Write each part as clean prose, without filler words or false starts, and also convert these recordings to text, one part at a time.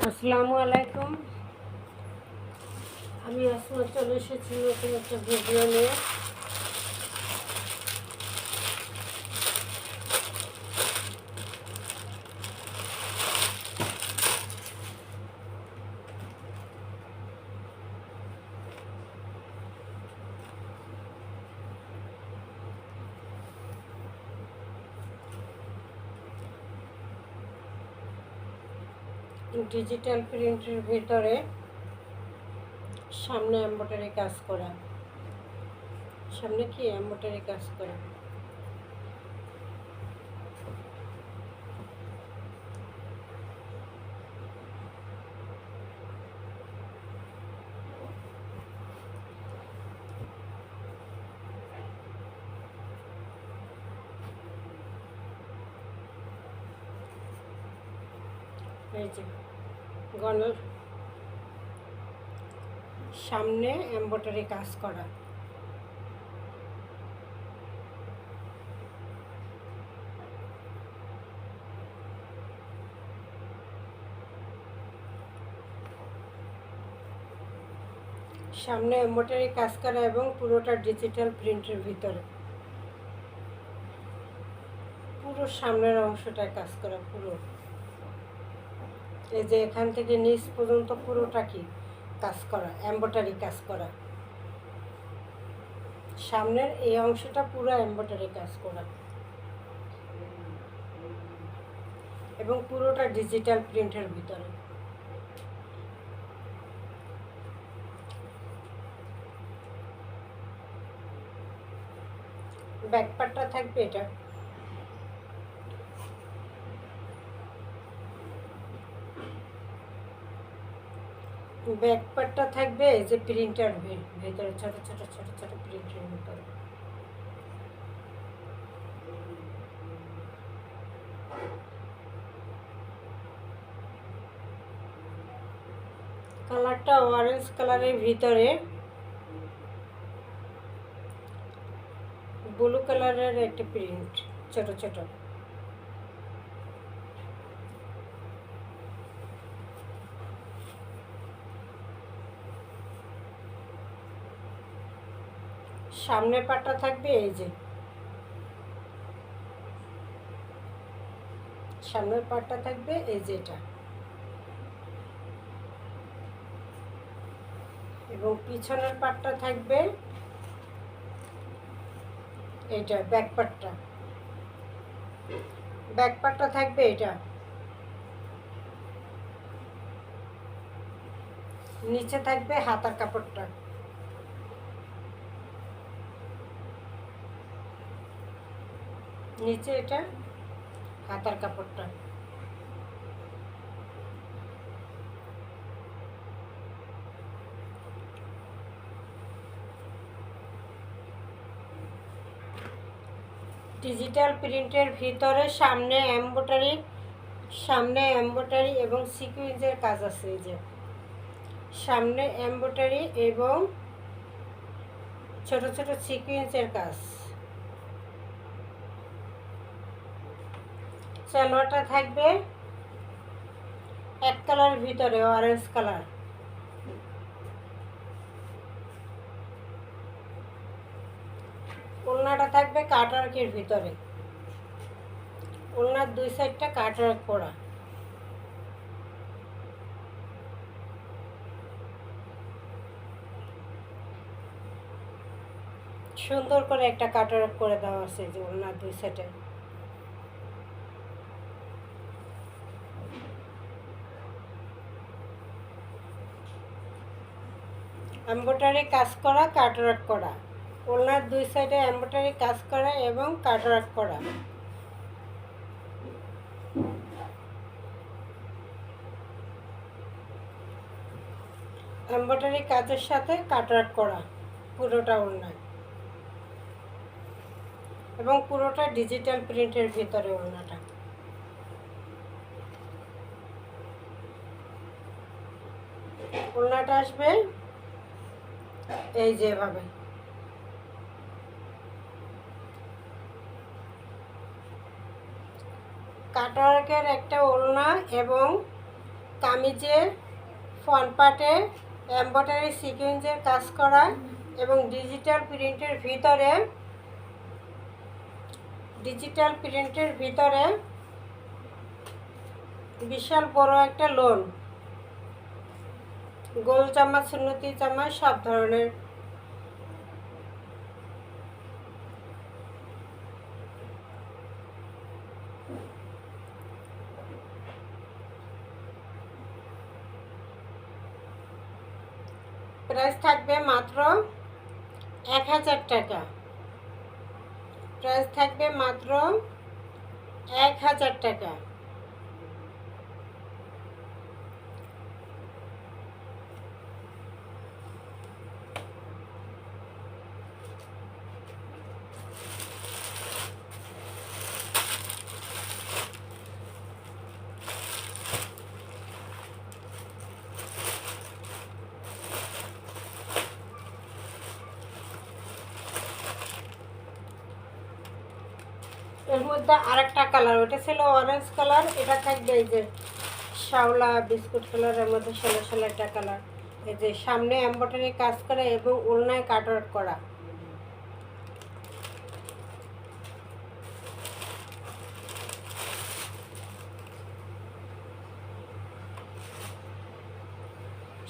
আসসালামু আলাইকুম। আমি আসমা চলে এসেছি নতুন একটা ভিডিও নিয়ে। ডিজিটাল প্রিন্টের ভিতরে সামনে এমব্রয়ডারি কাজ করা, সামনে কি এমব্রয়ডারি কাজ করা, এই যে গলার সামনে এমব্রয়ডারি কাজ করা। সামনে এমব্রয়ডারি কাজ করা এবং পুরোটা ডিজিটাল প্রিন্টের ভিতরে, পুরো সামনের অংশটায় কাজ করা, পুরো এই যে এখান থেকে নিচ পর্যন্ত পুরোটা কি কাজ করা, এমব্রয়ডারি কাজ করা। সামনের এই অংশটা পুরো এমব্রয়ডারি কাজ করা এবং পুরোটা ডিজিটাল প্রিন্টের ভিতরে। ব্যাক পার্টটা থাকবে এটা, ব্যাক পার্টটা থাকবে এই যে প্রিন্টার ভিতরে, ছোট ছোট ছোট ছোট প্রিন্টের ভিতরে। কালারটা অরেঞ্জ কালারের ভিতরে ব্লু কালারের একটা প্রিন্ট, ছোট ছোট। সামনের পাটটা থাকবে এই যে, সামনের পাটটা থাকবে এই যে এটা, এবং পিছনের পাটটা থাকবে এইটা, ব্যাক পার্টটা, ব্যাক পার্টটা থাকবে এটা। নিচে থাকবে হাতার কাপড়টা, নিচে এটা হাতার কাপড়টা। ডিজিটাল প্রিন্টের ভিতরে সামনে এমব্রয়ডারি এবং সিকুয়েন্সের কাজ আছে। এই যে সামনে এমব্রয়ডারি এবং ছোট ছোট সিকুয়েন্সের কাজ। সালোয়ারটা থাকবে এক কালারের ভিতরে, অরেঞ্জ কালার। ওড়নাটা থাকবে কাটওয়ার্কের ভিতরে, ওড়নার দুই সাইডটা কাটওয়ার্ক করা। সুন্দর করে একটা কাটওয়ার্ক করে দেওয়া আছে যে ওড়নার দুই সাইডে। এমব্রয়ডারি কাজ করা, কাটওয়ার্ক করা, ওড়নার দুই সাইডে এমব্রয়ডারি কাজ করা এবং কাটওয়ার্ক করা। এমব্রয়ডারি কাজের সাথে কাটওয়ার্ক করা পুরোটা ওড়নায়, এবং পুরোটা ডিজিটাল প্রিন্টের ভিতরে ওড়নাটা। ওড়নাটা আসবে এই যেভাবে, কাটওয়ার্কের একটা ওড়না এবং কামিজে ফ্রন্ট পার্টে এমব্রয়ডারি সিকোয়েন্সের কাজ করা এবং ডিজিটাল প্রিন্টের ভিতরে বিশাল বড় একটা লোন, গোল জামা, সুন্নতি জামা, সব ধরনের। প্রাইস থাকবে মাত্র 1000 টাকা। প্রাইস থাকবে মাত্র 1000 টাকা। এর মধ্যে আরেকটা কালার, ওটা ছিল অরেঞ্জ কালার, এটা থাকবে এই যে শাওলা বিস্কুট কালারের মধ্যে ষোলো ষোলো একটা কালার। এই যে সামনে এমব্রয়ডারি কাজ করা এবং ওড়নায় কাটওয়ার্ক করা।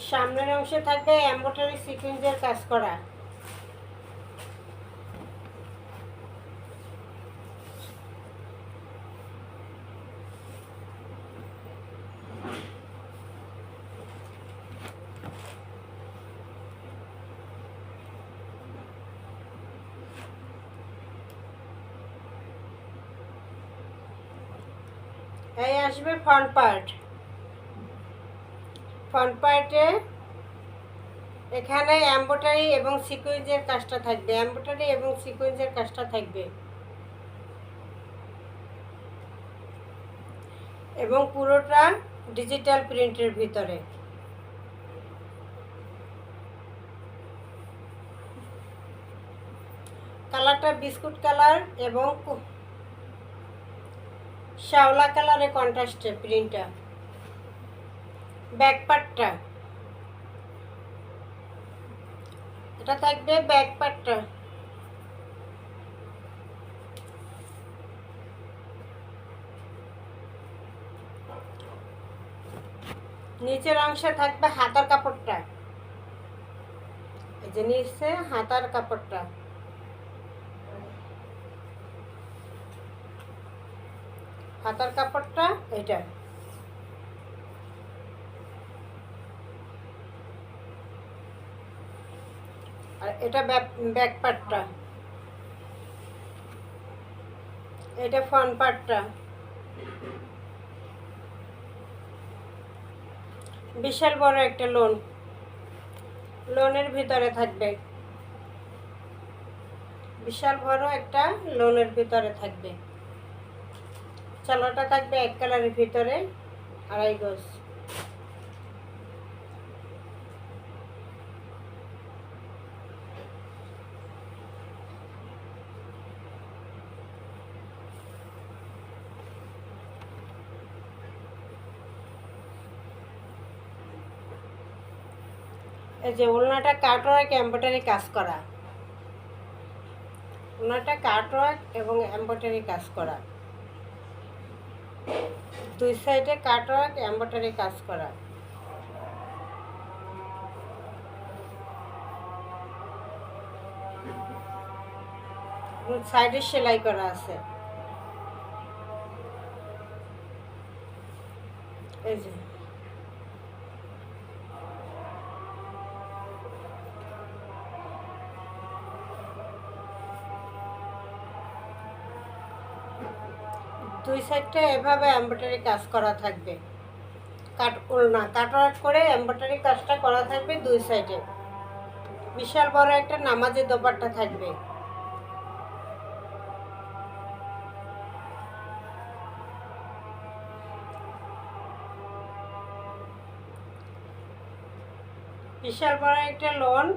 সামনের অংশে থাকবে এমব্রয়ডারি সিকোয়েন্সের কাজ করা। এই আসবে ফ্রন্ট পার্ট। ফ্রন্ট পার্টে এখানে এমব্রয়ডারি এবং সিকোয়েন্সের কাজটা থাকবে, এমব্রয়ডারি এবং সিকোয়েন্সের কাজটা থাকবে এবং পুরোটা ডিজিটাল প্রিন্টের ভিতরে। কালারটা বিস্কুট কালার এবং শ্যাওলা কালারে কন্ট্রাস্টে প্রিন্টটা। ব্যাক পার্টটা, এটা থাকবে ব্যাক পার্টটা। নিচের অংশে থাকবে হাতার কাপড়টা, এই যে নিচে হাতার কাপড়টা। হাতার কাপড়টা এটা। আর এটা ব্যাক পার্টটা, এটা ফ্রন্ট পার্টটা। বিশাল বড় একটা লোনের ভিতরে থাকবে, বিশাল বড় একটা লোনের ভিতরে থাকবে। চালাটা থাকবে এক কালারের ভিতরে, 2.5 গজ। এই যে ওড়নাটা কাটওয়ার্ক এমব্রয়ডারি কাজ করা, ওড়নাটা কাটওয়ার্ক এবং এমব্রয়ডারি কাজ করা, দুই সাইডে কাটওয়ার্ক এমব্রয়ডারি কাজ করা। সাইডে সেলাই করা আছে। এই যে দুই সাইডটা এভাবে এমব্রয়ডারি কাজ করা থাকবে, ওড়না কাটওয়ার্ক করে এমব্রয়ডারি কাজটা করা থাকবে দুই সাইডে। বিশাল বড় একটা নামাজি দোপাট্টা থাকবে। বিশাল বড় একটা লোন,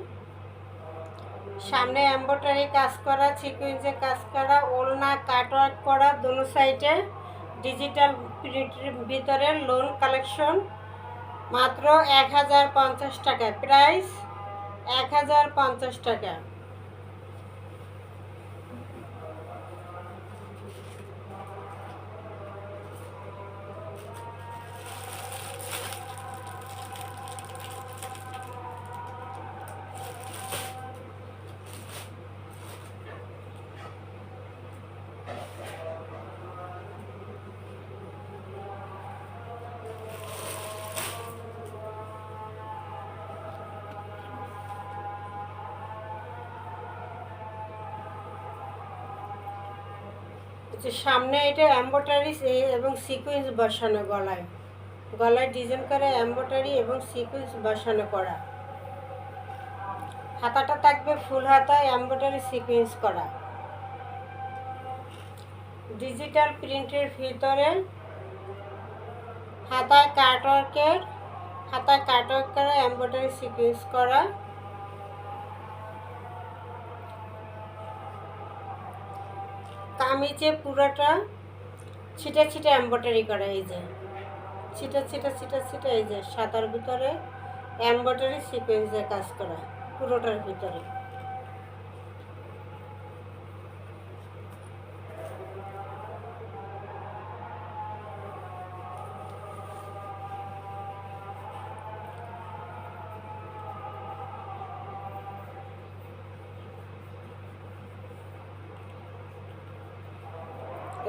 সামনে এমব্রয়ডারি কাজ করা, সিকোয়েন্সে কাজ করা, ওড়না কাটওয়ার্ক করা, দোনো সাইডে ডিজিটাল প্রিন্টের ভিতরে লোন কালেকশন মাত্র 1050 টাকা, প্রাইস 1050 টাকা। সামনে এটা এমব্রয়ডারি এবং সিকোয়েন্স বসানো, গলায় গলায় ডিজাইন করে এমব্রয়ডারি এবং সিকোয়েন্স বসানো করা। হাতাটা থাকবে ফুল হাতা, এমব্রয়ডারি সিকোয়েন্স করা, ডিজিটাল প্রিন্টের ভিতরে হাতায় কাটওয়ার্ক করা এমব্রয়ডারি সিকোয়েন্স করা। কামিজে পুরোটা ছিটা ছিটা এমব্রয়ডারি করা, এই যে ছিটা ছিটা ছিটা ছিটা, এই যে সাদার ভিতরে এমব্রয়ডারি সিকোয়েন্সের কাজ করা পুরোটার ভিতরে।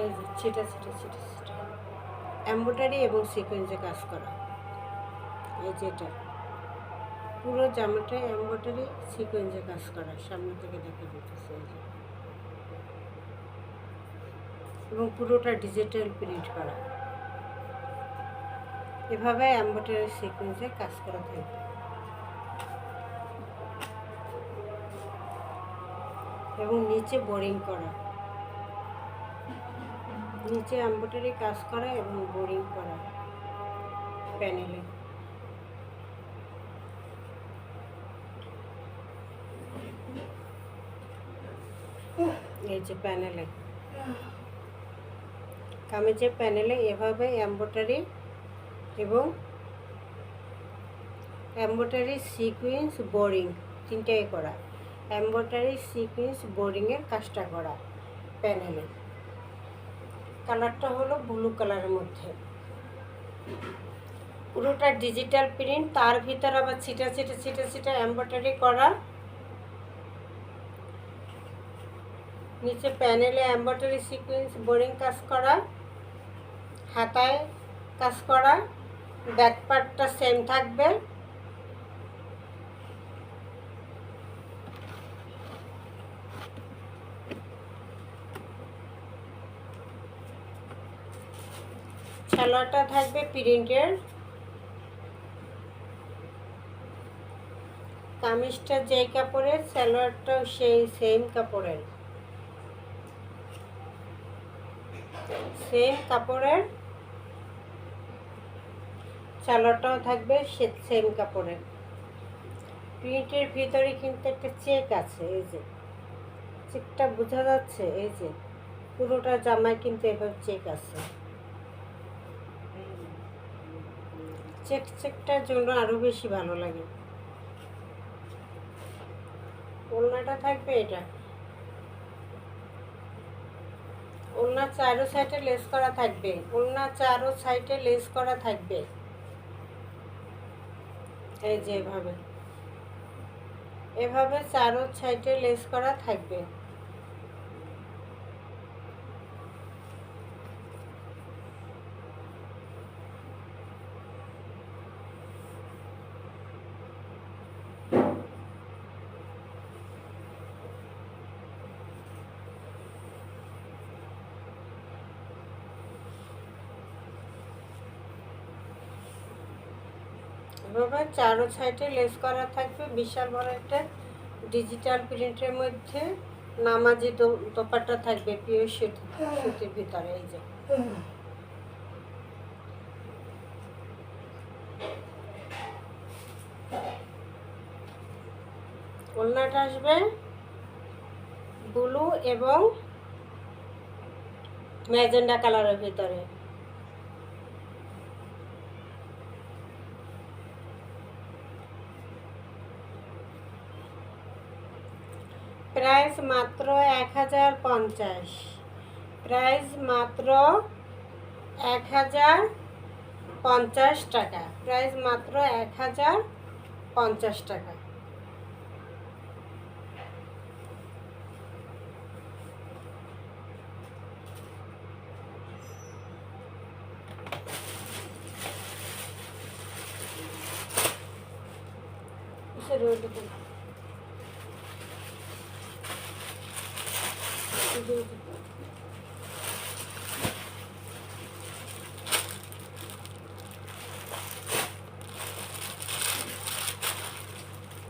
এই যে ছিটা ছিটা ছিটা ছিটা এমব্রয়ডারি এবং সিকোয়েন্সে কাজ করা। এই যে এটা পুরো জামাটা এমব্রয়ডারি সিকোয়েন্সে কাজ করা, সামনে থেকে দেখা যেতেছে এই যে, এবং পুরোটা ডিজিটাল প্রিন্ট করা। এভাবে এমব্রয়ডারি সিকোয়েন্সে কাজ করা থাকবে এবং নিচে বোরিং করা, নিচে এমব্রয়ডারি কাজ করা এবং বোরিং করা প্যানেলে। এই যে প্যানেলে, কামিজের প্যানেলে এভাবে এমব্রয়ডারি এবং এমব্রয়ডারি সিকোয়েন্স বোরিং তিনটাই করা, এমব্রয়ডারি সিকোয়েন্স বোরিংয়ের কাজটা করা প্যানেলে। কালারটা হলো ব্লু কালারের মধ্যে, পুরোটা ডিজিটাল প্রিন্ট, তার ভিতরে আবার ছিটা ছিটা ছিটা ছিটা এমব্রয়ডারি করা। নিচে প্যানেলে এমব্রয়ডারি সিকোয়েন্স বোরিং কাজ করা, হাতায় কাজ করা, ব্যাক পার্টটা সেম থাকবে। সালোয়ারটা থাকবে প্রিন্টের, কামিজটা যেই কাপড়ের সালোয়ারটাও সেই সেম কাপড়ের, সেম কাপড়ের সালোয়ারটাও থাকবে সেম কাপড়ের। প্রিন্টের ভিতরে কিন্তু একটা চেক আছে, এই যে চেকটা বোঝা যাচ্ছে, এই যে পুরোটা জামায় কিন্তু এভাবে চেক আছে। চেকটার জন্য আরো বেশি ভালো লাগে। ওড়নাটা থাকবে এটা, ওড়না চারো সাইডে লেস করা থাকবে, ওড়না চারো সাইডে লেস করা থাকবে। এই যে এভাবে এভাবে চারো সাইডে লেস করা থাকবে। এভাবে চারো সাইডে লেস করা থাকবে। বিশাল বড় একটা ডিজিটাল প্রিন্টের মধ্যে নামাজি দোপাট্টা থাকবে পিওর সুতির ভিতরে। এই যে ওড়নাটা আসবে ব্লু এবং ম্যাজেন্ডা কালারের ভিতরে। প্রাইস মাত্র 1050, প্রাইস মাত্র 1050 টাকা, প্রাইস মাত্র 1050 টাকা।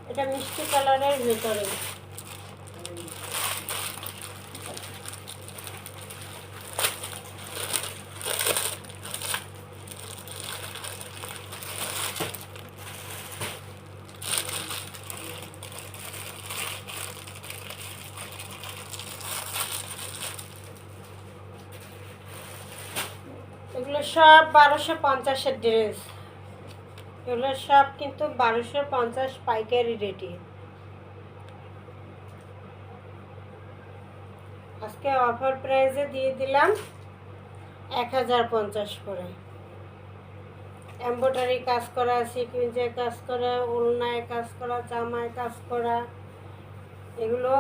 এটা মিষ্টি কালারের ভিতরে, এগুলো সব 1250-এর ড্রেস, এগুলো সব কিন্তু 1250 পাইকারি রেটে। আজকে অফার প্রাইসে দিয়ে দিলাম 1050 করে। এমব্রয়ডারি কাজ করা, সিকুয়েন্সে কাজ করা, ওড়নায় কাজ করা, জামায় কাজ করা, এগুলো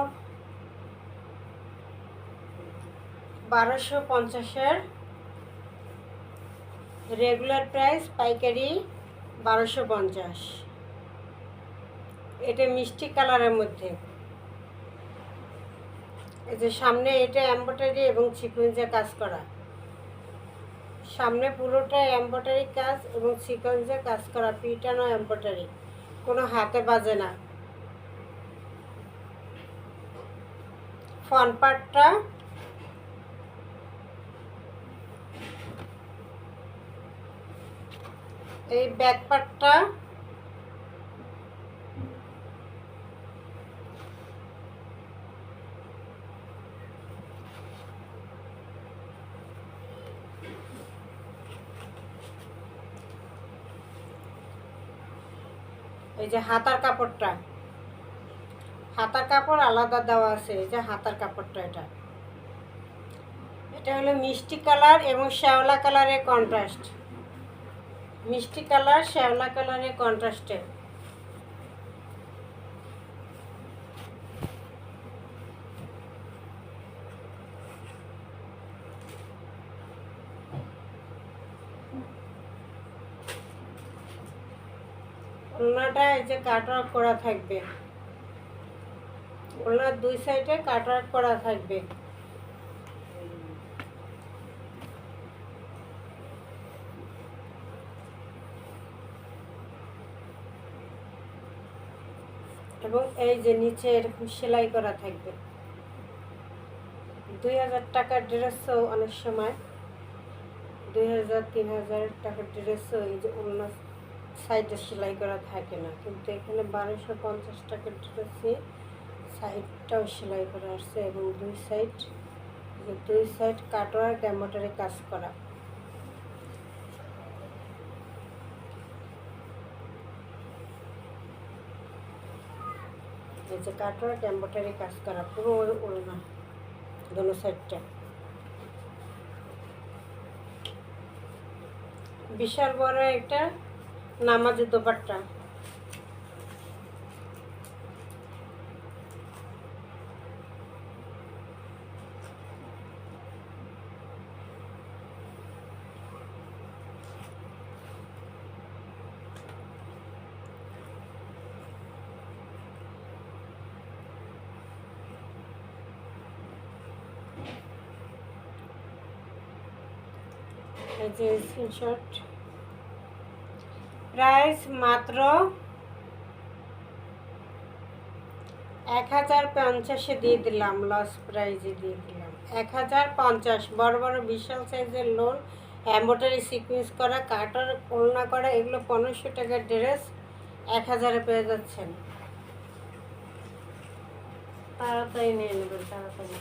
1250-এর রেগুলার প্রাইস, পাইকারি 1250। এটা মিষ্টি কালারের মধ্যে, এই যে সামনে এটা এমব্রয়ডারি এবং সিকুয়েন্সে কাজ করা, সামনে পুরোটা এমব্রয়ডারি কাজ এবং সিকোয়েন্সে কাজ করা, পিটানো এমব্রয়ডারি, কোনো হাতে বাজে না। ফ্রন্ট পার্টটা এই, ব্যাক পার্টটা এই যে হাতার কাপড়টা, হাতার কাপড় আলাদা দেওয়া আছে, এই যে হাতার কাপড়টা, এটা হলো মিষ্টি কালার এবং শ্যাওলা কালারের কন্ট্রাস্ট, মিষ্টি কালার শ্যাওলা কালারের কন্ট্রাস্টে। ওড়নাটা এই যে কাটওয়ার্ক করা থাকবে, ওড়নার দুই সাইডে কাটওয়ার্ক করা থাকবে। এবং এই যে নিচে এরকম সেলাই করা থাকবে। 2000 টাকার ড্রেসও অনেক সময় 2000-3000 টাকার ড্রেসও এই যে অন্য সাইডে সেলাই করা থাকে না, কিন্তু এখানে 1250 টাকার ড্রেসে সাইডটাও সেলাই করা আসছে এবং দুই সাইড কাটওয়ার্ক এমব্রয়ডারি কাজ করা। এই যে কাটওয়ার্ক এমব্রয়ডারি কাজ করা পুরো ওড়না দোনো সাইডটা। বিশাল বড় একটা নামাজি দোপাট্টা, এই যে স্ক্রিনশট। প্রাইস মাত্র 1050-এ দিয়ে দিলাম, লস প্রাইজে দিয়ে দিলাম 1050। বড় বড় বিশাল সাইজের লোন, এমব্রয়ডারি সিকুয়েন্স করা, কাটার ওড়না করা, এগুলো 1500 টাকার ড্রেস 1000-এ পেয়ে যাচ্ছেন। তাড়াতাড়ি নিয়ে নেবেন, তাড়াতাড়ি।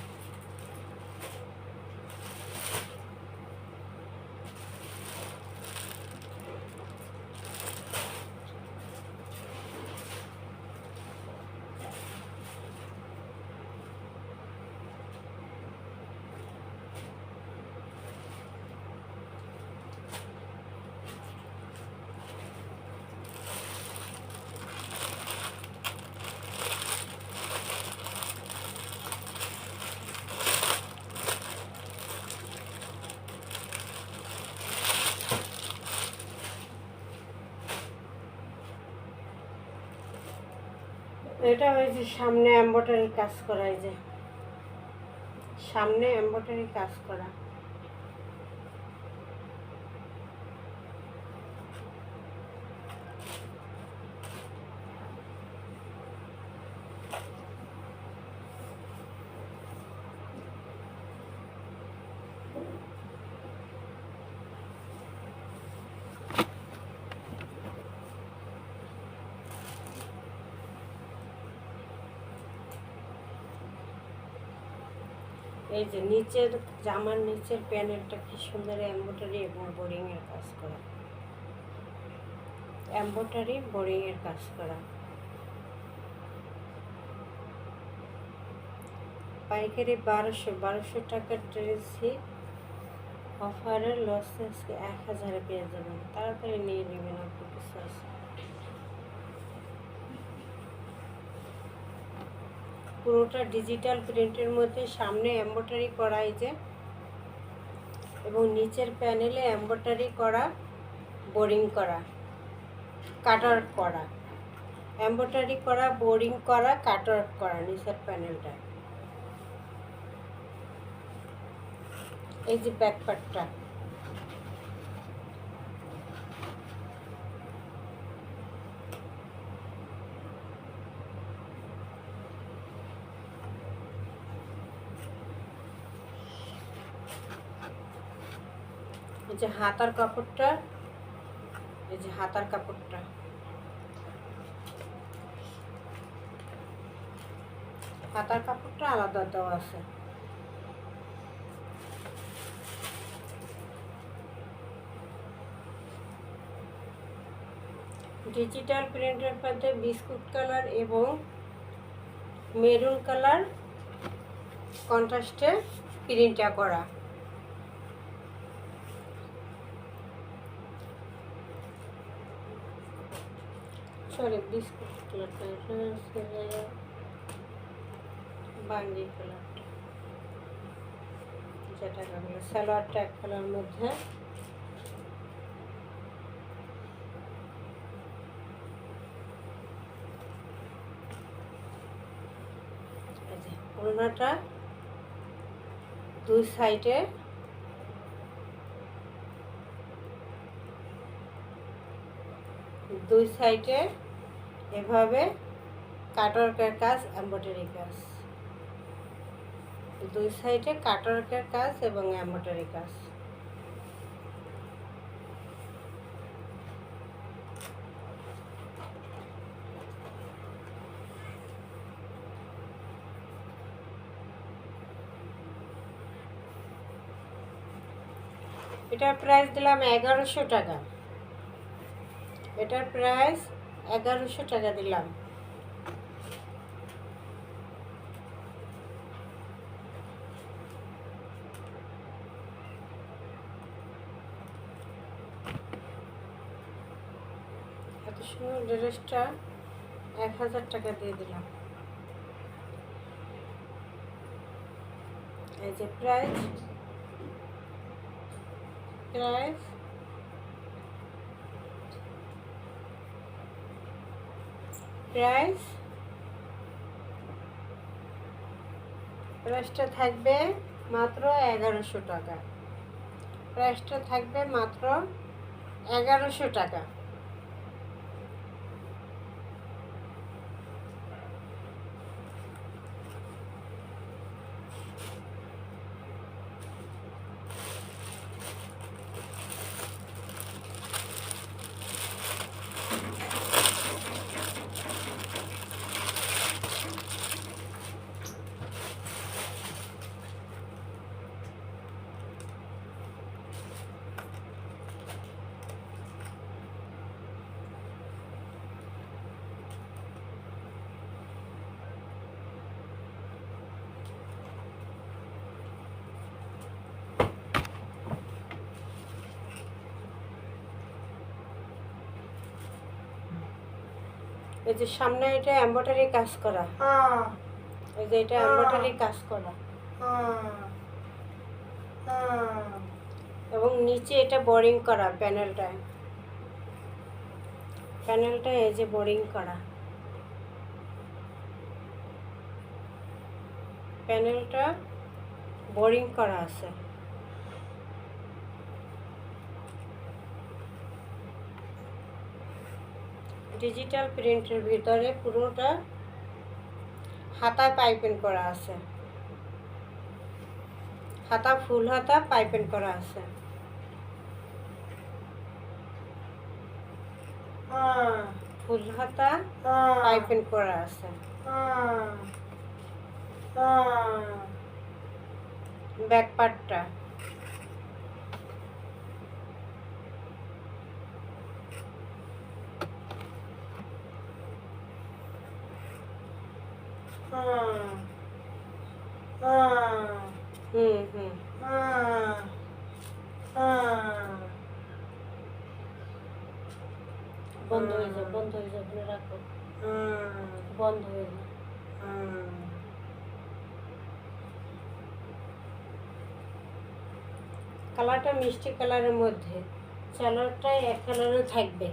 এটা ওই যে সামনে এমব্রয়ডারি কাজ করা, এই যে সামনে এমব্রয়ডারি কাজ করা। এই যে নিচের জামার নিচের প্যানেলটা কি সুন্দর এমব্রয়ডারি এবং বোরিং এর কাজ করা, এমব্রয়ডারি বোরিং এর কাজ করা। পাইকারি 1200 টাকার ড্রেসই অফারের লসে আজকে 1000-এ পেয়ে যাবেন, তাড়াতাড়ি নিয়ে নেবেন। আপনি কিছু আছে পুরোটা ডিজিটাল প্রিন্টের মধ্যে সামনে এমব্রয়ডারি করা, এই যে, এবং নিচের প্যানেলে এমব্রয়ডারি করা, বোরিং করা, কাটওয়ার্ক করা, এমব্রয়ডারি করা, বোরিং করা, কাটওয়ার্ক করা নিচের প্যানেলটা। এই যে ব্যাক পার্টটা, এই যে হাতার কাপড়টা, এই যে হাতার কাপড়টা, হাতার কাপড়টা আলাদা দেওয়া আছে। ডিজিটাল প্রিন্টের মধ্যে বিস্কুট কালার এবং মেরুন কালার কন্ট্রাস্টে প্রিন্টটা করা। সরি, বিস্কুট কালারটা, বাঙ্গি কালারটা, যেটা বলে সালোয়ারটা এক কালার মধ্যে। ওড়নাটা দুই সাইডে এভাবে কাটওয়ার্কের কাজ, এমব্রয়ডারি কাজ, দুই সাইডে কাটওয়ার্কের কাজ এবং এমব্রয়ডারি কাজ। এটার প্রাইস দিলাম 1100 টাকা, এটার প্রাইস 1100 টাকা দিলাম। এত সুন্দর ড্রেসটা 1000 টাকা দিয়ে দিলাম। এই যে প্রাইস, প্রাইসটা থাকবে মাত্র 1100 টাকা, প্রাইসটা থাকবে মাত্র 1100 টাকা। এই যে সামনে এটা এমব্রয়ডারি কাজ করা, এই যে এটা এমব্রয়ডারি কাজ করা, এবং নিচে এটা বোরিং করা, প্যানেলটা এই যে বোরিং করা। প্যানেলটা বোরিং করা আছে। ডিজিটাল প্রিন্টের ভিতরে পুরোটা হাতায় পাইপিং করা আছে, হাতা ফুল হাতা পাইপিং করা আছে। ফুল হাতা পাইপিং করা আছে। ব্যাক পার্টটা বন্ধ হয়ে যাবে, বন্ধ হয়ে যাবে, রাখো, বন্ধ হয়ে যাবে। কালারটা মিষ্টি কালারের মধ্যে, কালারটাই এক কালারে থাকবে।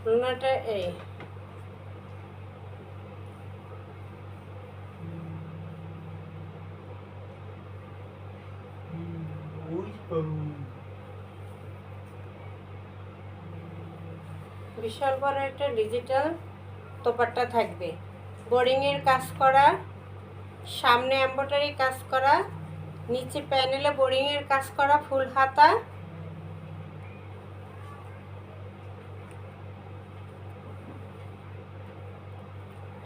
ওড়নাটা এই বিশাল বড় একটা ডিজিটাল দোপাট্টা থাকবে, বোরিংয়ের কাজ করা, সামনে এমব্রয়ডারি কাজ করা, নিচে প্যানেলে বোরিংয়ের কাজ করা, ফুল হাতা।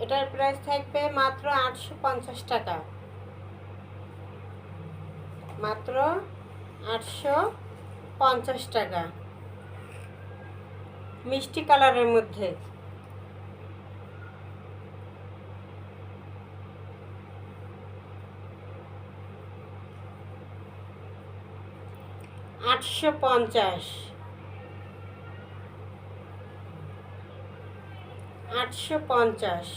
এটার প্রাইস থাকবে মাত্র 850 টাকা, মাত্র 850 টাকা, মিষ্টি কালারের মধ্যে। আটশো পঞ্চাশ, 850।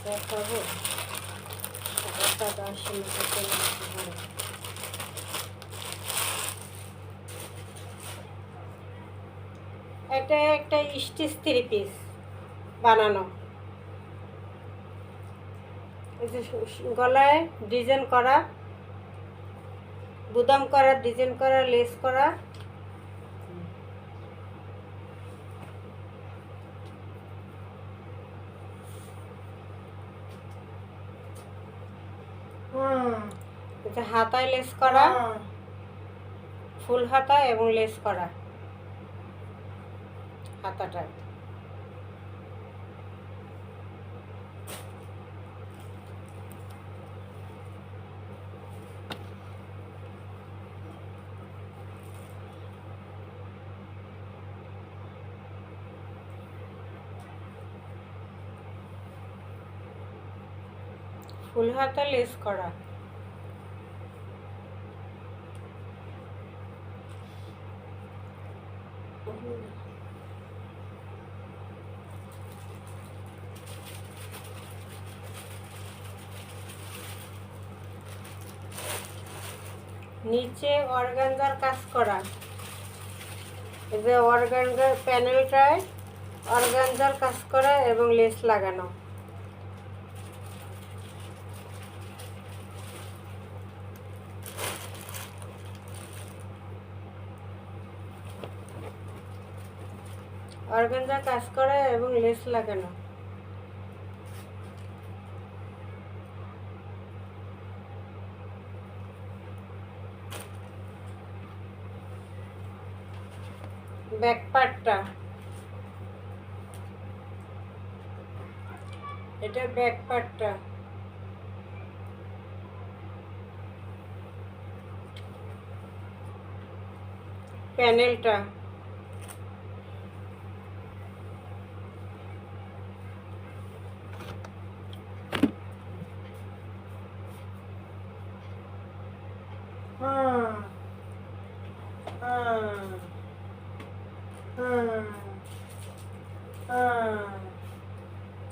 দেখাবো এটা একটা স্টিচ 3 পিস বানানো, গলায় ডিজাইন করা, বুদাম করা, ডিজাইন করা, লেস করা। হাতায় লেস করা, ফুল হাতা এবং লেস করা হাতাটা। ফুল হাতা লেস করা। নিচে অর্গানজার কাজ করা, এই যে অর্গানজার প্যানেলটায় অর্গানজার কাজ করা এবং লেস লাগানো। অর্গানজার কাজ করা এবং লেস লাগানো। ব্যাক পার্টটা, এটা ব্যাক পার্টটা। প্যানেলটা,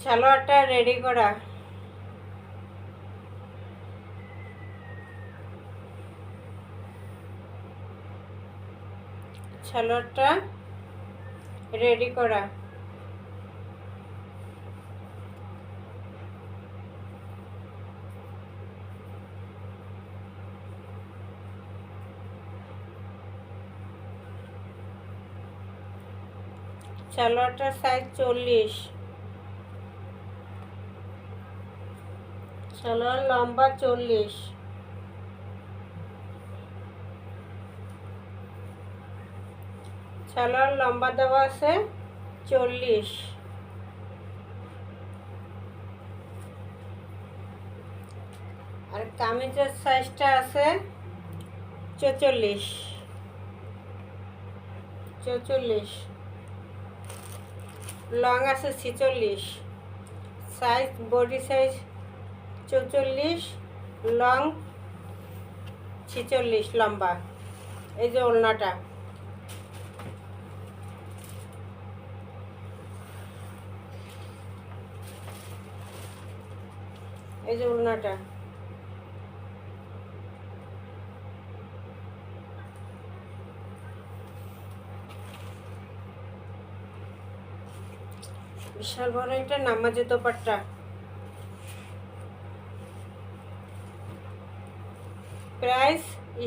সালোয়ারটা রেডি করা। সালোয়ারটা রেডি করা। সালোয়ারটার সাইজ 40। সালোয়ার লম্বা 40। সালোয়ার লম্বা দেওয়া আছে 40। আর কামিজের সাইজটা আছে 44। 44। লং আছে 46। সাইজ বডি সাইজ 44, লং 46 লম্বা। এই যে ওড়নাটা, এই যে ওড়নাটা। বিশাল বড় একটা নামাজে দোপাট্টা। প্রাইস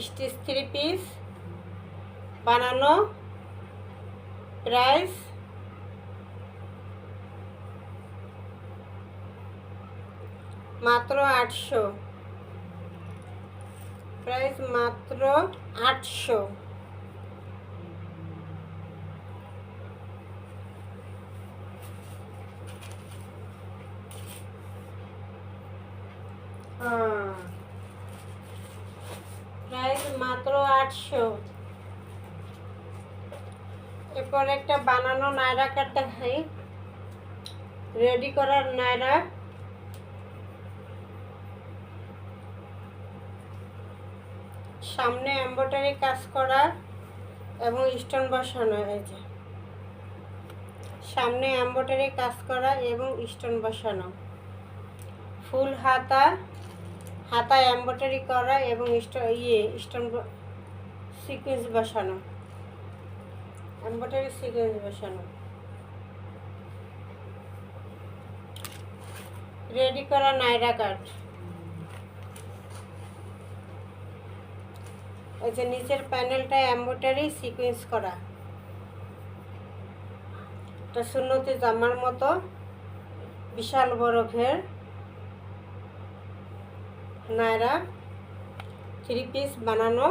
স্টিচ 3 পিস বানানো প্রাইস মাত্র 800। প্রাইস মাত্র 800। প্রাইস মাত্র 800। এরপর একটা বানানো নায়রা কাট দেখাই, রেডি করার নায়রা। সামনে এমব্রয়ডারি কাজ করা এবং স্টোন বসানো হয়েছে। সামনে এমব্রয়ডারি কাজ করা এবং স্টোন বসানো। ফুল হাতা, হাতায় এমব্রয়ডারি করা এবং স্টোন সিকোয়েন্স বসানো, এমব্রয়ডারি সিকোয়েন্স বসানো। রেডি করা নায়রা কাট। এই যে নিচের প্যানেলটা এমব্রয়ডারি সিকোয়েন্স করা, এটা সুন্নতি জামার মতো বিশাল বড় ঘের নায়রা 3 পিস বানানো।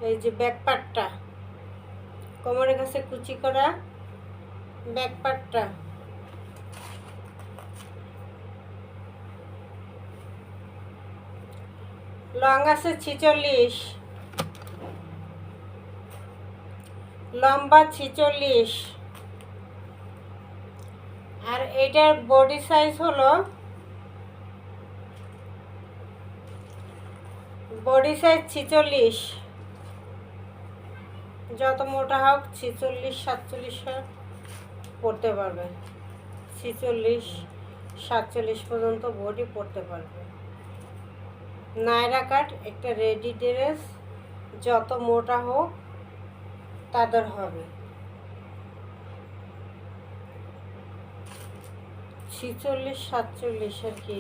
এই যে ব্যাক পার্টটা, কোমরের কাছে কুচি করা ব্যাক পার্টটা। লং আছে 46, লম্বা 46, আর এটার বডি সাইজ হলো বডি সাইজ 46। যত মোটা হোক 46 47 পড়তে পারবে, 46 47 পর্যন্ত বডি পড়তে পারবে। নায়রা কাট একটা রেডি ড্রেস, যত মোটা হোক তাদের হবে। 46 47 আর কি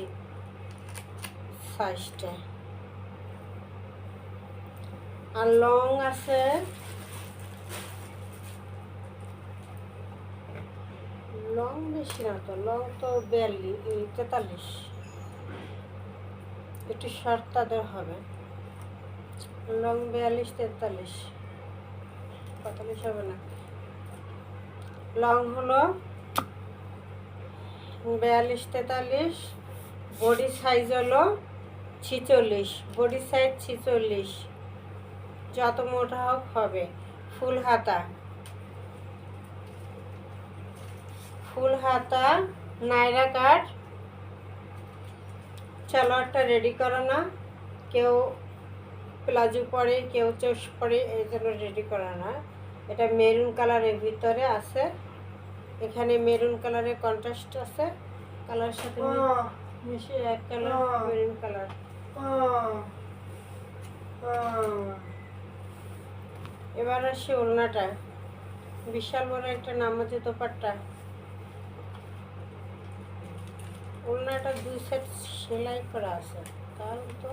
সাইজটা। আর লং আছে লং বেশি না তো, লং তো 43, একটু শর্ট তাদের হবে। লং 42 43, 45 হবে না। লং হলো 42 43, বডি সাইজ হলো 46, বডি সাইজ 46, যত মোটা হোক হবে। ফুল হাতা, ফুল হাতা নায়রা কাট। সালোয়ারটা রেডি করা না, কেউ প্লাজো পরে কেউ চোষ পরে, এই জন্য রেডি করা না। এটা মেরুন কালারের ভিতরে আছে, এখানে মেরুন কালারের কন্ট্রাস্ট আছে, কালারের সাথে মিশে এক কালার মেরুন কালার। এবার আসি ওড়নাটা, বিশাল বড় একটা নামাজি দোপাট্টা। ওড়নাটা 2 সেট সেলাই করা আছে, তার তো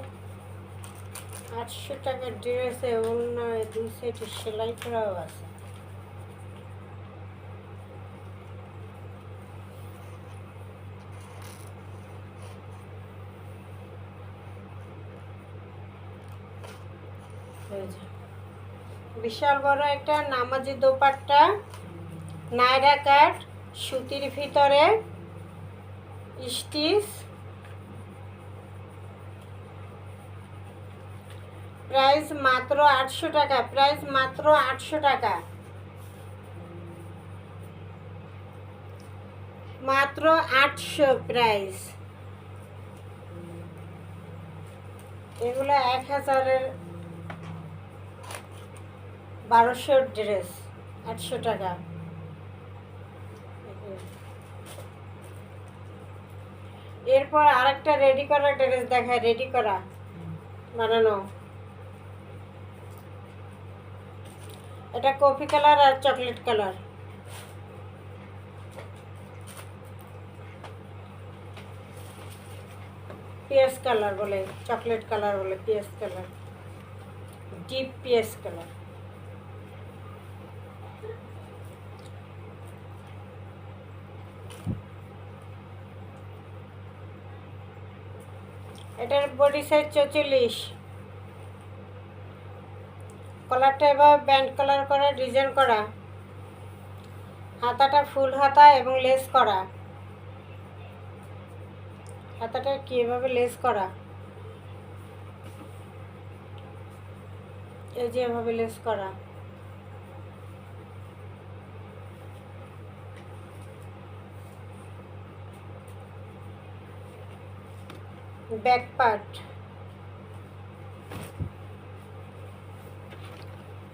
800 টাকার ড্রেসে ওড়না 2 সেট সেলাই করাও আছে। বিশাল বড় একটা নামাজি দোপাট্টা, নায়রা কাট, সুতির ভিতরে স্টিচ। প্রাইস মাত্র 800 টাকা, প্রাইস মাত্র 800 টাকা, মাত্র 800 প্রাইস। এগুলো 1000-এর 1200 ড্রেস, 800 টাকা। এরপর আরেকটা রেডি করা ড্রেস দেখায়, রেডি করা বানানো। এটা কফি কালার আর চকলেট কালার। পিয়াজ কালার বলে, চকলেট কালার বলে, পিয়াজ কালার, ডিপ পিয়াজ কালার। এটার বডি সাইজ 44, কলারটা এবার ব্যান্ড কালার করা, ডিজাইন করা, হাতাটা ফুল হাতা এবং লেস করা। হাতাটা কিভাবে লেস করা, এই যে এভাবে লেস করা। Back part,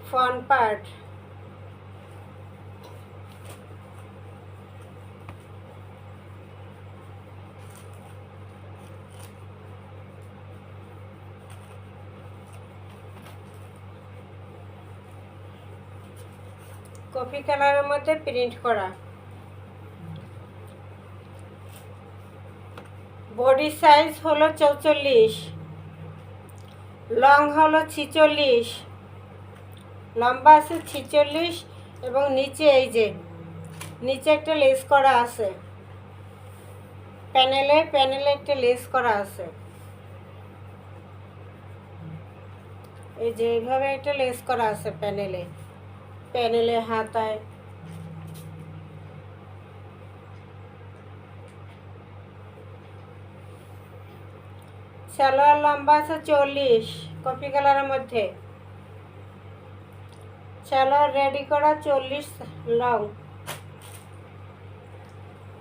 front part, coffee কালারের মধ্যে প্রিন্ট করা। বডি সাইজ হলো 44, লং হলো 46, লম্বা আছে 46, এবং নিচে এই যে নিচে একটা লেস করা আছে, প্যানেলে একটা লেস করা আছে। এই যে এইভাবে একটা লেস করা আছে প্যানেলে, প্যানেলে হাতায়। সালোয়ার লম্বা আছে 40, কফি কালারের মধ্যে। সালোয়ার রেডি করা 40 লং।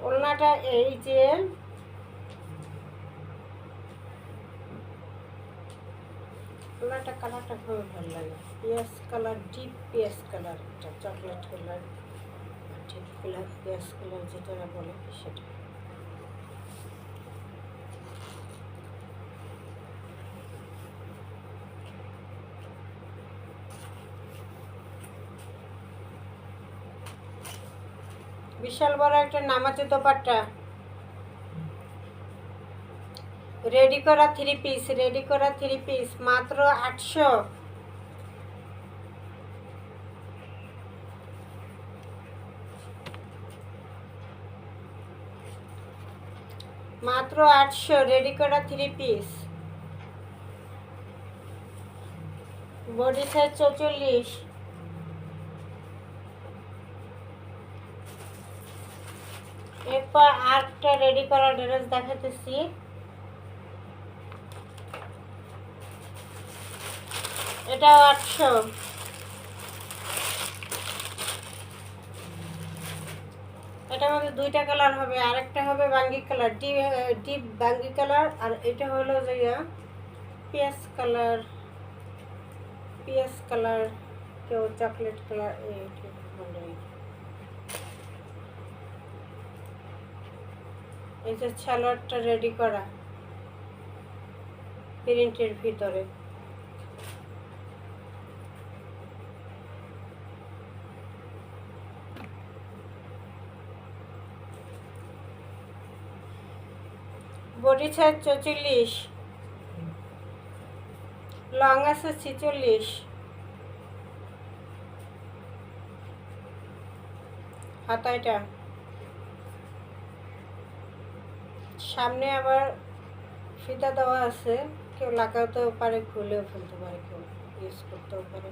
ওড়নাটা এই যে ওড়নাটা কালারটা খুবই ভালো লাগে, পিঁয়াজ কালার, ডিপ পিঁয়াজ কালার, একটা চকলেট কালার, ডিপ কালার পিঁয়াজ কালার যেটা বলে সেটা। বিশাল বড় একটা নামাজে দোপাট্টা, রেডি করা 3 পিস, রেডি করা 3 পিস, মাত্র 800। মাত্র 800, রেডি করা 3 পিস। Body size 44। এরপর আরেকটা রেডি করা ড্রেস দেখাতেছি। এটা 800। এটার মধ্যে 2টা কালার হবে, আরেকটা হবে বাঙ্গি কালার, ডিপ বাঙ্গি কালার, আর এটা হলো যে পিঁয়াজ কালার, পিঁয়াজ কালার, কেউ চকলেট কালার। এই যে সালোয়ারটা রেডি করা প্রিন্টের ভিতরে। বডি সাইজ 44, লং আছে 46, হাতাইটা সামনে আবার ফিতা দেওয়া আছে, কেউ লাগাতেও পারে, খুলেও ফেলতে পারে, কেউ ইউজ করতেও পারে।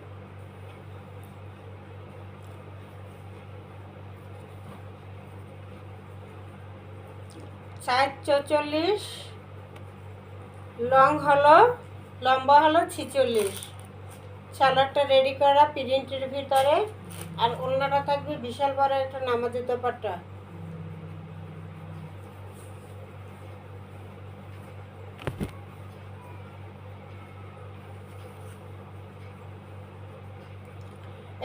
সাইজ 44, লম্বা হলো 46। সালোয়ারটা রেডি করা প্রিন্টের ভিতরে, আর ওড়নাটা থাকবে বিশাল বড় একটা নামাজের দোপাট্টা।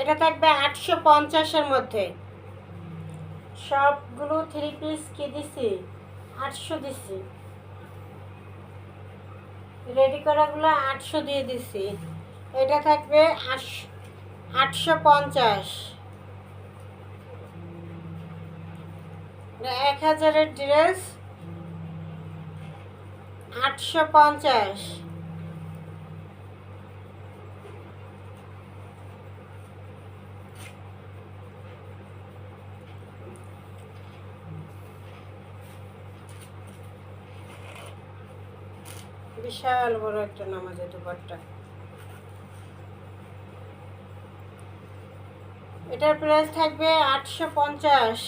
এটা থাকবে 850-এর মধ্যে। সবগুলো 3 পিস কি দিছি, 800 দিছি। রেডি করাগুলো 800 দিয়ে দিছি। এটা থাকবে 850। 1000-এর ড্রেস 850। বিশাল বড় একটা নামাজের দোপাট্টা। এটার প্রাইস থাকবে 850।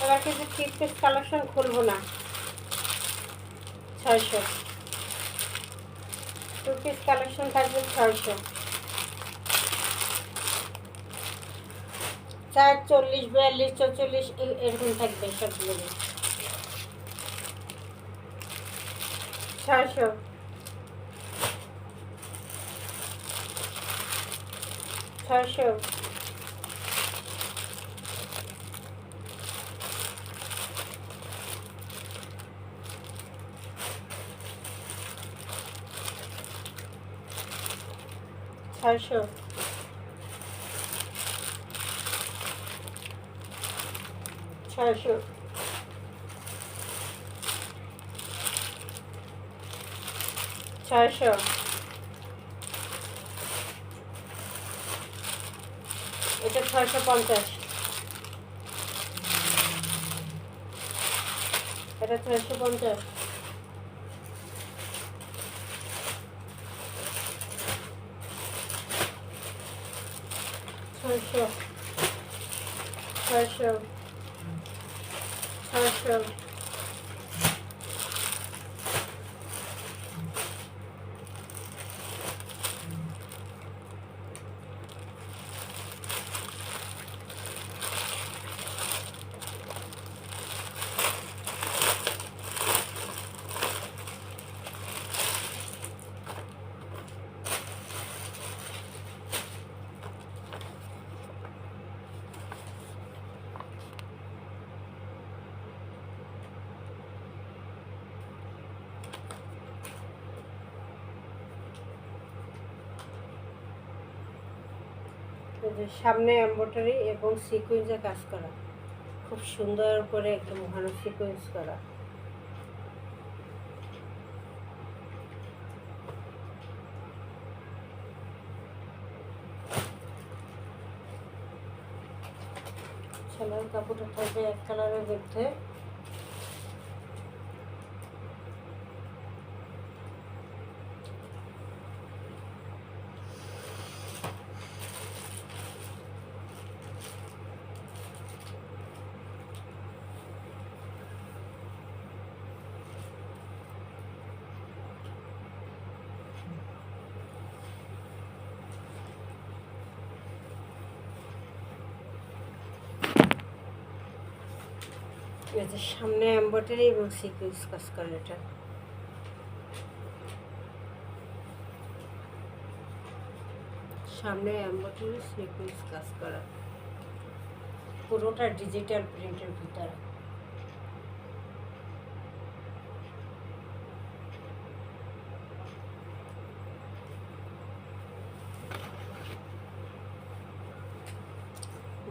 এবার কিন্তু 3 পিস কালেকশন খুলবো না। 600। 2 পিস কালেকশন থাকবে 600। চার 40, 42, 44 এরকম থাকবে সবগুলো। 600। 600। 600। 600, 600, 600, এটা 650, এটা 650, 600, 600, 600, সামনে এমব্রয়ডারি এবং সিকোয়েন্সে কাজ করা, খুব সুন্দর করে একদম ঘন সিকোয়েন্স করা। সেলাইয়ের কাপড়টা থাকবে এক কালারের মধ্যে, সামনে এমব্রয়ডারি এবং সিকোয়েন্স কাজ করে। এটা সামনে এমব্রয়ডারি সিকোয়েন্স কাজ করা, পুরোটা ডিজিটাল প্রিন্টের ভিতরে।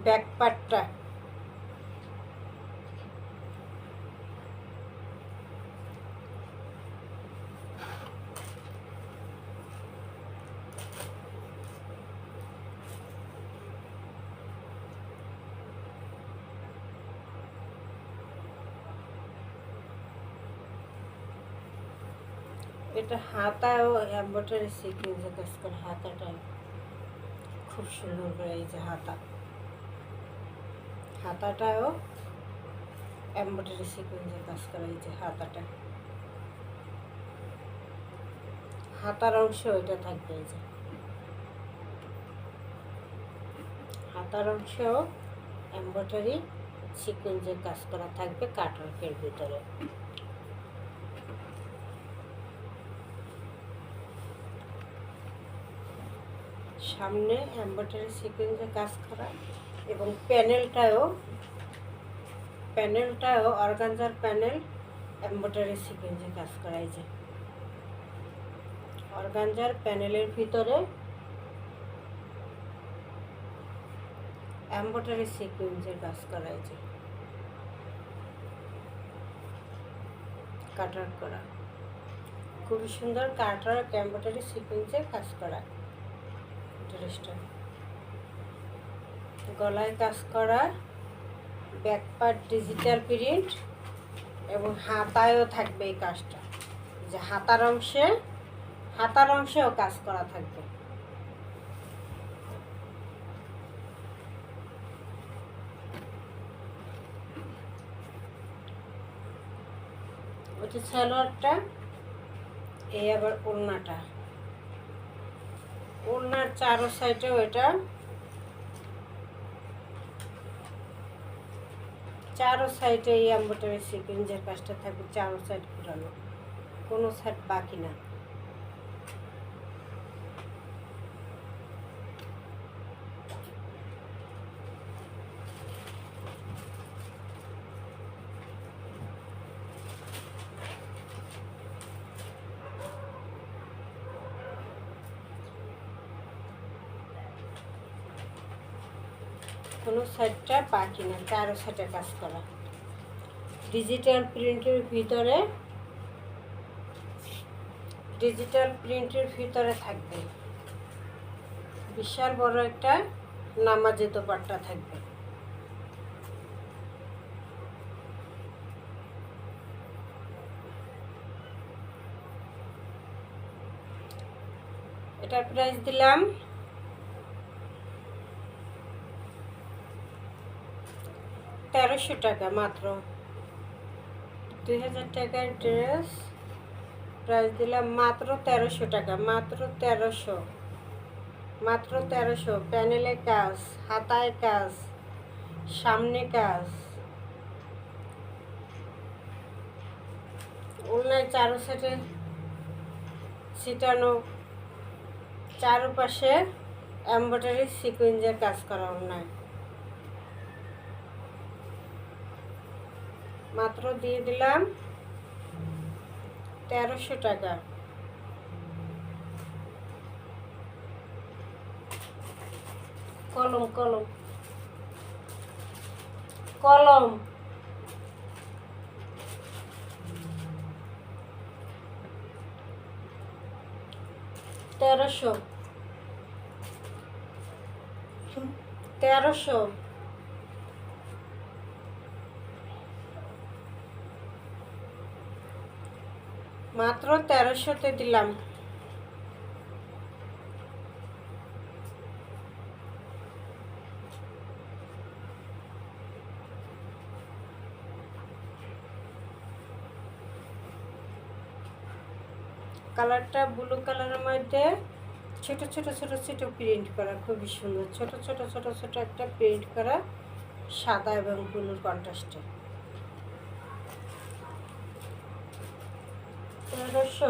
ব্যাক পার্টটা এটা হাতাও এমব্রয়ডারি সিকোয়েন্সে কাজ করে, হাতাটা খুব সুন্দর করে। এই যে হাতাটাও এমব্রয়ডারি সিকোয়েন্সে কাজ করে। এই যে হাতার অংশ এটা থাকবে। এই যে হাতার অংশ এমব্রয়ডারি সিকোয়েন্সে কাজ করা থাকবে কাটওয়ার্কের ভিতরে। সামনে এমব্রয়ডারি সিকোয়েন্সে কাজ করা এবং প্যানেলটাও অর্গানজার প্যানেল এমব্রয়ডারি সিকোয়েন্সে কাজ করা। এই যে অর্গানজার প্যানেলের ভিতরে এমব্রয়ডারি সিকোয়েন্সের কাজ করা। এই যে কাটওয়ার্ক করা, খুবই সুন্দর কাটওয়ার্ক এমব্রয়ডারি সিকোয়েন্সের কাজ করা ড্রেসটা। গলায় কাজ করা, ব্যাক পার্ট ডিজিটাল প্রিন্ট এবং হাতায়ও থাকবে এই কাজটা। যে হাতার অংশেও কাজ করা থাকবে। ওটা সালোয়ারটা, এই আবার ওড়নার চারো সাইডেও এটা চারো সাইডে এই এমব্রয়ডারি সিকোয়েন্সের কাজটা থাকবে। চারো সাইড ঘুরানো, কোনো সাইড বাকি না। কোনো সাইডটা বাকি না, চারো সাইডে কাজ করা। ডিজিটাল প্রিন্টের ভিতরে থাকবে বিশাল বড় একটা নামাজি দোপাট্টা থাকবে। এটার প্রাইস দিলাম 1300 টাকা মাত্র। 2000 টাকার ড্রেস প্রাইস দিলাম মাত্র 1300 টাকা, মাত্র 1300। প্যানেলে কাজ, হাতায় কাজ, সামনে কাজ, ওনায় চারো সাইডে ছিটানো, চারপাশে এমব্রয়ডারি সিকোয়েন্সের কাজ করা ওনায়। মাত্র দিয়ে দিলাম 1300 টাকা। কলম কলম কলম 1300 মাত্র 1300-তে দিলাম। কালারটা ব্লু কালারের মধ্যে ছোট ছোট ছোট ছোট প্রিন্ট করা, খুবই সুন্দর। ছোট ছোট ছোট ছোট একটা প্রিন্ট করা, সাদা এবং ব্লুর কন্ট্রাস্টে। 1300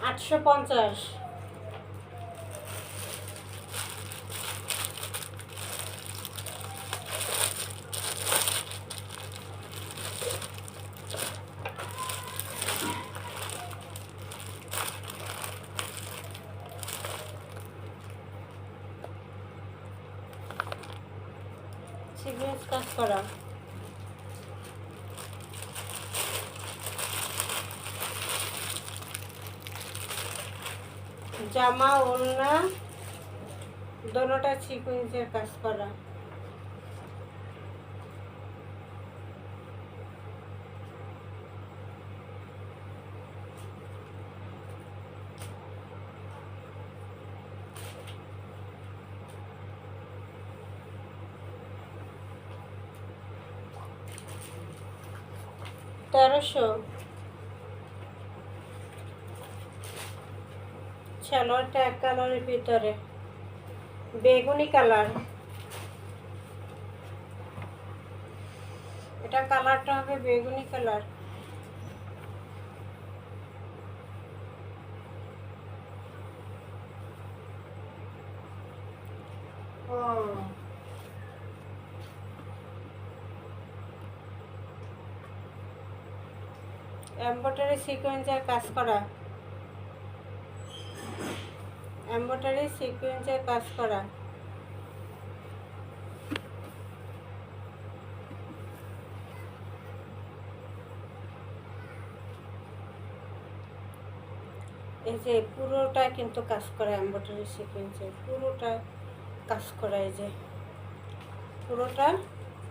850 সিকোয়েন্স কাজ করা। জামা ওড়না দোনোটা সিকোয়েন্সের কাজ করা। তেরোশো। সালোয়ারটা এক কালারের ভিতরে, বেগুনি কালার। এটা কালারটা হবে বেগুনি কালার। এমব্রয়ডারি সিকোয়েন্সের কাজ করা, এমব্রয়ডারি সিকোয়েন্সের কাজ করা। এই যে পুরোটা কিন্তু কাজ করা, এমব্রয়ডারি সিকোয়েন্সের পুরোটা কাজ করা, এই যে পুরোটা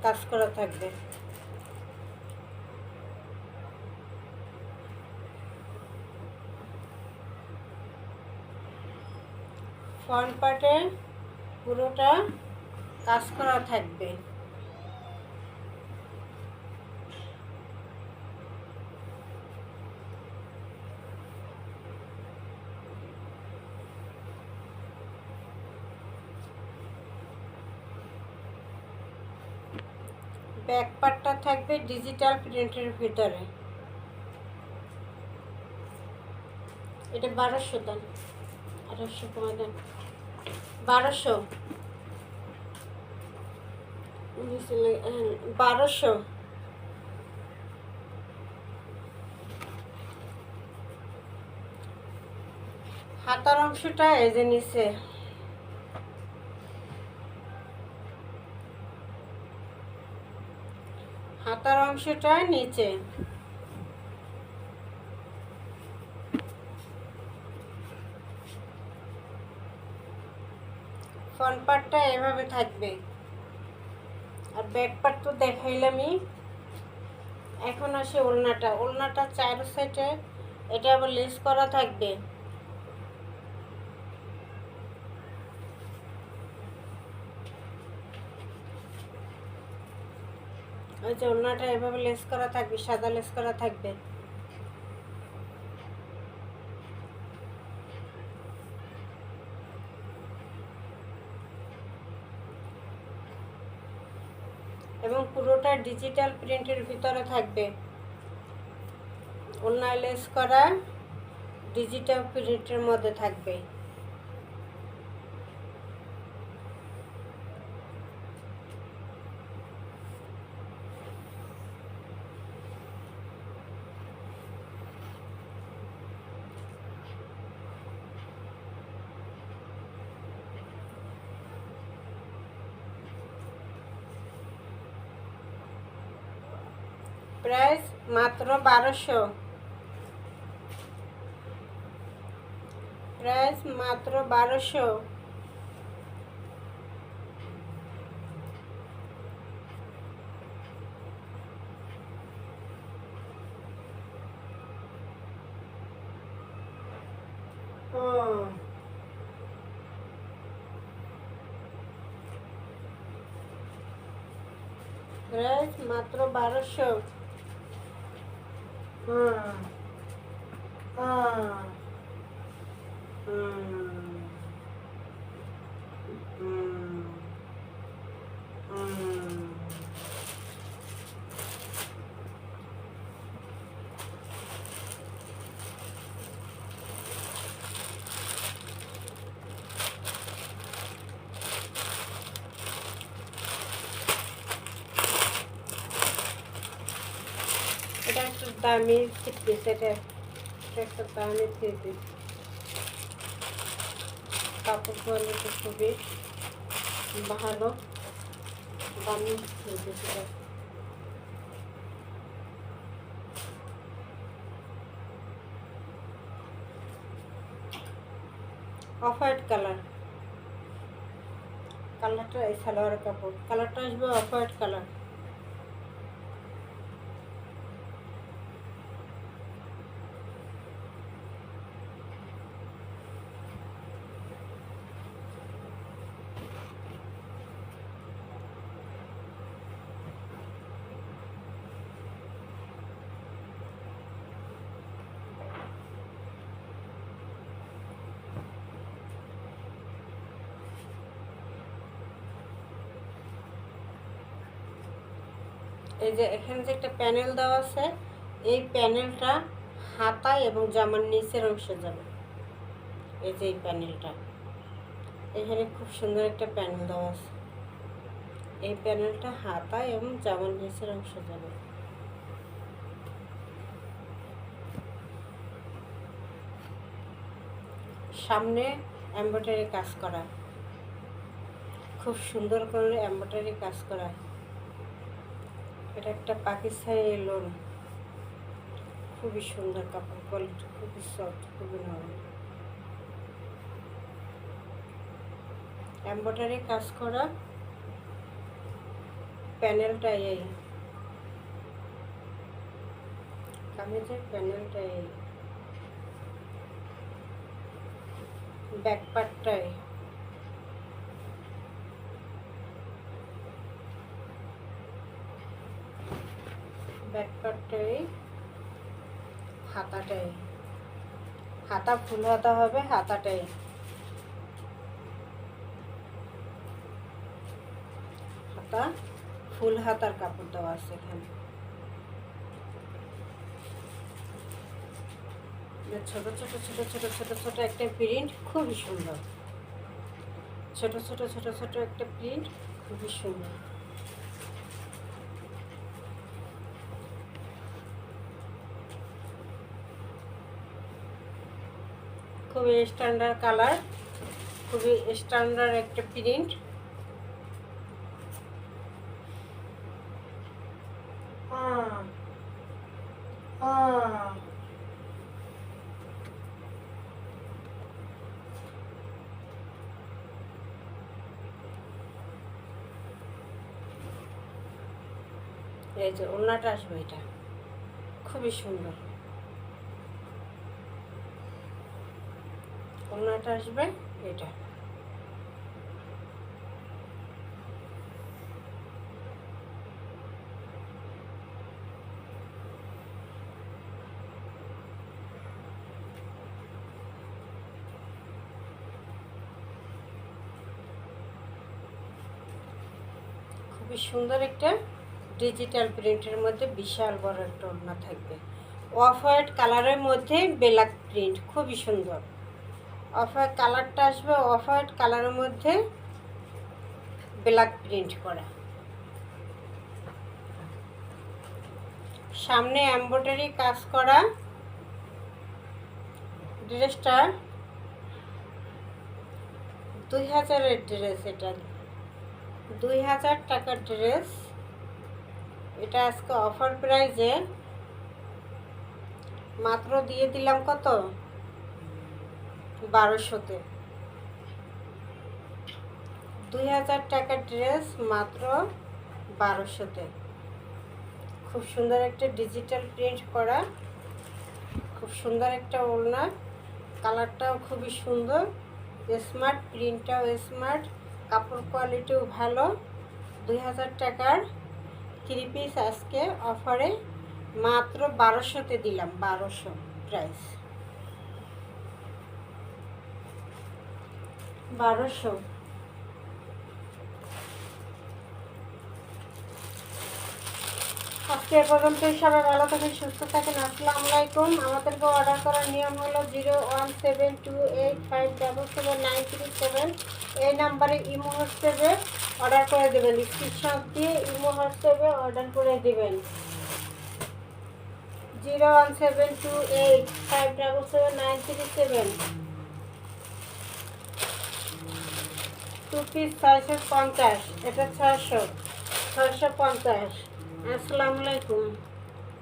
কাজ করা থাকবে। ফ্রন্ট পার্টে পুরোটা কাজ করা থাকবে। ব্যাক পার্টটা থাকবে ডিজিটাল প্রিন্টের ভিতরে। এটা 1200 দেন, 1800 কমে দেন, 1200 1200 হাতার অংশটা এই যে নিচে, হাতার অংশটা নিচে। ফ্রন্ট পার্টটা এভাবে থাকবে, আর ব্যাক পার্ট তো দেখাইলামই। এখন আসে ওড়নাটা। ওড়নাটা চার সাইডে এটা আবার লেস করা থাকবে। ওই যে ওড়নাটা এভাবে লেস করা থাকবে, সাদা লেস করা থাকবে। এবং পুরোটা ডিজিটাল প্রিন্টের ভিতরে থাকবে, ওড়নায় লেস করা ডিজিটাল প্রিন্টের মধ্যে থাকবে। প্রাইস মাত্র 1200। প্রাইস মাত্র 1200। প্রাইস মাত্র 1200। এটা একটা দামি পিস, এটা একটা দামি পিস। কাপড় কোয়ালিটি খুবই ভালো, দামি পিস। অফ হোয়াইট কালার, কালারটা এই সালোয়ার কাপড় কালারটা আসবে অফ হোয়াইট কালার। এই যে এখানে যে একটা প্যানেল দেওয়া আছে, এই প্যানেলটা হাতায় এবং জামার নিচের অংশে যাবে। এই যে এই প্যানেলটা, এখানে খুব সুন্দর একটা প্যানেল দেওয়া আছে। এই প্যানেলটা হাতায় এবং জামার নিচের অংশে যাবে। সামনে এমব্রয়ডারি কাজ করা, খুব সুন্দর করে এমব্রয়ডারি কাজ করা। এটা একটা পাকিস্তানি লোন, খুবই সুন্দর কাপড়, কোয়ালিটি খুবই সফট, খুবই নরম। এমব্রয়ডারি কাজ করা প্যানেলটা এই, কামিজের প্যানেলটা এই, ব্যাক পার্টটাই, ব্যাক পার্টটাই, হাতাটাই, হাতা ফুল হাতা হবে, হাতাটাই। হাতা ফুল হাতার কাপড় দেওয়া আছে এখানে। ছোট ছোট ছোট ছোট ছোট ছোট একটা প্রিন্ট, খুবই সুন্দর। ছোট ছোট ছোট ছোট একটা প্রিন্ট, খুবই সুন্দর। খুবই স্ট্যান্ডার্ড কালার, খুবই স্ট্যান্ডার্ড একটা প্রিন্ট। এই যে ওড়নাটা আসবে, এটা খুবই সুন্দর। ওড়নাটা আসবে এটা। খুবই সুন্দর একটা ডিজিটাল প্রিন্টের মধ্যে বিশাল বড় একটা ওড়না থাকবে। অফ হোয়াইট কালারের মধ্যে ব্ল্যাক প্রিন্ট, খুবই সুন্দর। অফ হোয়াইট কালারটা আসবে, অফ হোয়াইট কালারের মধ্যে ব্ল্যাক প্রিন্ট করা। সামনে এমব্রয়ডারি কাজ করা। ড্রেসটা 2000-এর ড্রেস, এটা 2000 টাকার ড্রেস। এটা আজকে অফার প্রাইজে মাত্র দিয়ে দিলাম কত, 1200-তে। 2000 টাকার ড্রেস মাত্র 1200-তে। খুব সুন্দর একটা ডিজিটাল প্রিন্ট করা, খুব সুন্দর একটা ওড়না। কালারটাও খুবই সুন্দর, স্মার্ট, প্রিন্টটাও স্মার্ট, কাপড় কোয়ালিটিও ভালো। 2000 টাকার 3 পিস আজকে অফারে মাত্র 1200-তে দিলাম। 1200 প্রাইস, 1200। আজকে এ পর্যন্তই। সবাই ভালো থাকেন, সুস্থ থাকেন। আসসালামু আলাইকুম। আমাদেরকে অর্ডার করার নিয়ম হলো 017285779337। এই নাম্বারে ইমো হোয়াটসঅ্যাপে অর্ডার করে দেবেন, স্ক্রিনশট দিয়ে ইমো হোয়াটসঅ্যাপে অর্ডার করে দেবেন। 01728577937। 2 পিস 650, এটা 650। আসসালামু আলাইকুম।